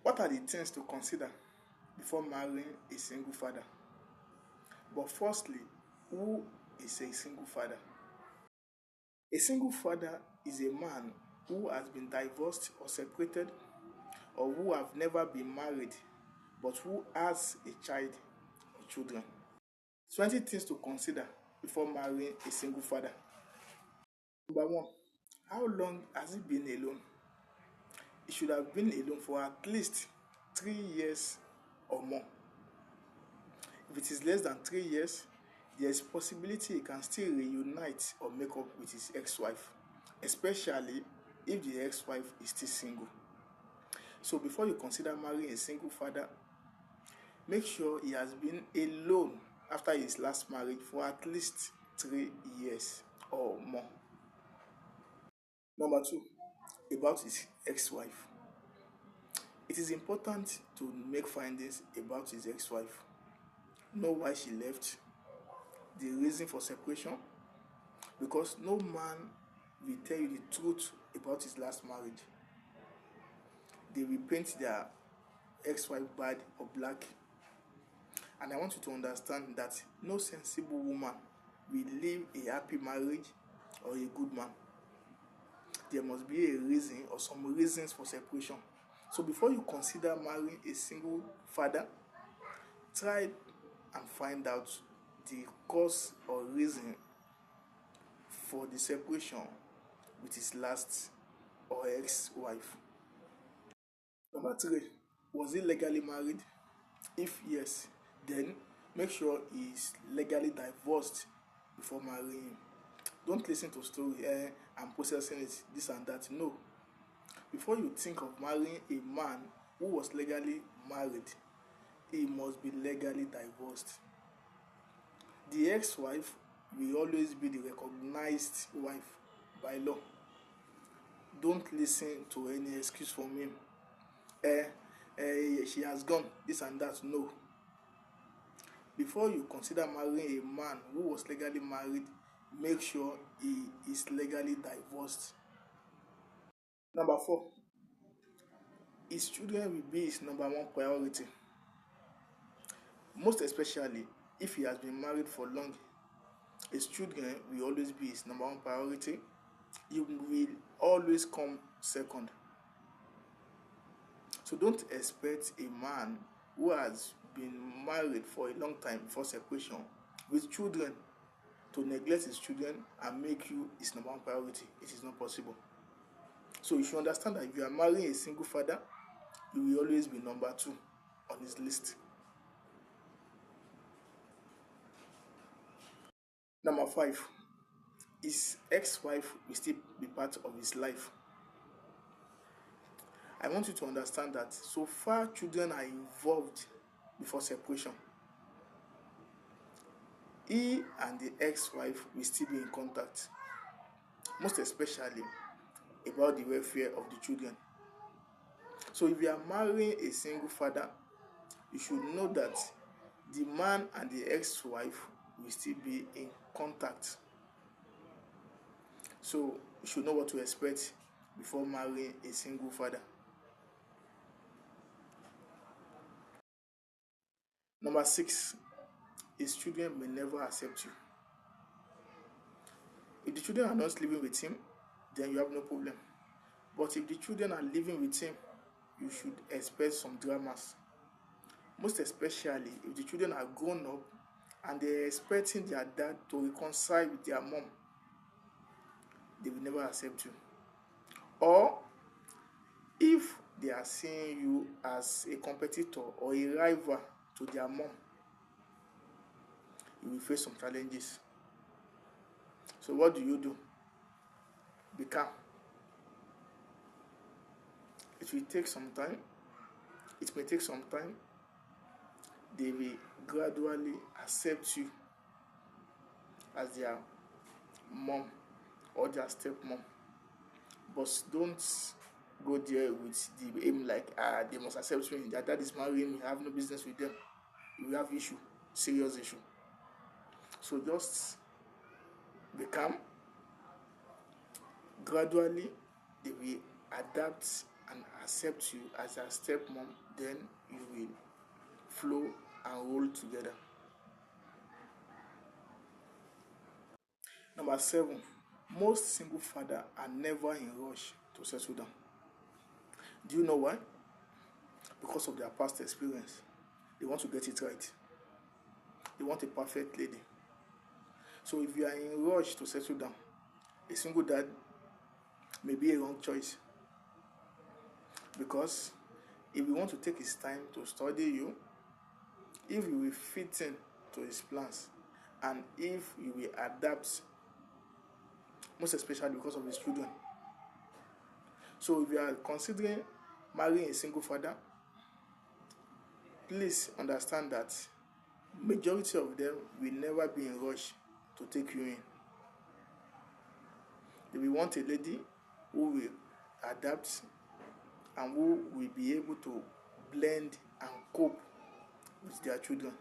What are the things to consider before marrying a single father? But firstly, who is a single father? A single father is a man who has been divorced or separated, or who have never been married but who has a child or children. 20 things to consider before marrying a single father. Number one, how long has he been alone? He should have been alone for at least 3 years or more. If it is less than 3 years, there is possibility he can still reunite or make up with his ex-wife, especially if the ex-wife is still single. So before you consider marrying a single father, make sure he has been alone after his last marriage for at least 3 years or more. Number two, about his ex-wife. It is important to make findings about his ex-wife. Know why she left, the reason for separation, because no man will tell you the truth about his last marriage. They will paint their ex-wife bad or black. And I want you to understand that no sensible woman will live a happy marriage or a good man. There must be a reason or some reasons for separation. So before you consider marrying a single father, try and find out the cause or reason for the separation with his last or ex-wife. Number three, was he legally married? If yes, then make sure he is legally divorced before marrying him. Don't listen to story I'm processing it, this and that. No. Before you think of marrying a man who was legally married, he must be legally divorced. The ex-wife will always be the recognized wife by law. Don't listen to any excuse from him. She has gone, this and that. No. Before you consider marrying a man who was legally married, make sure he is legally divorced. Number four, his children will be his number one priority. Most especially if he has been married for long, his children will always be his number one priority. He will always come second. So don't expect a man who has been married for a long time before separation with children to neglect his children and make you his number one priority. It is not possible. So you should understand that if you are marrying a single father, you will always be number two on his list. Number five, his ex-wife will still be part of his life. I want you to understand that so far children are involved before separation, he and the ex-wife will still be in contact, most especially about the welfare of the children. So if you are marrying a single father, you should know that the man and the ex-wife will still be in contact. So you should know what to expect before marrying a single father. Number six, his children may never accept you. If the children are not living with him, then you have no problem. But if the children are living with him, you should expect some dramas. Most especially if the children are grown up and they are expecting their dad to reconcile with their mom, they will never accept you. Or if they are seeing you as a competitor or a rival to their mom, you will face some challenges. So what do? Be calm. It will take some time. It may take some time. They will gradually accept you as their mom or their stepmom. But don't go there with the aim like, they must accept me, their dad is marrying me, I have no business with them. You will have issue, serious issue. So just be calm. Gradually, they will adapt and accept you as a stepmom, then you will flow and roll together. Number 7, most single fathers are never in rush to settle down. Do you know why? Because of their past experience. They want to get it right. They want a perfect lady. So if you are in rush to settle down, a single dad may be a wrong choice. Because if he wants to take his time to study you, if you will fit in to his plans, and if you will adapt, most especially because of his children. So if you are considering marrying a single father, please understand that majority of them will never be in rush to take you in. They will want a lady who will adapt and who will be able to blend and cope with their children.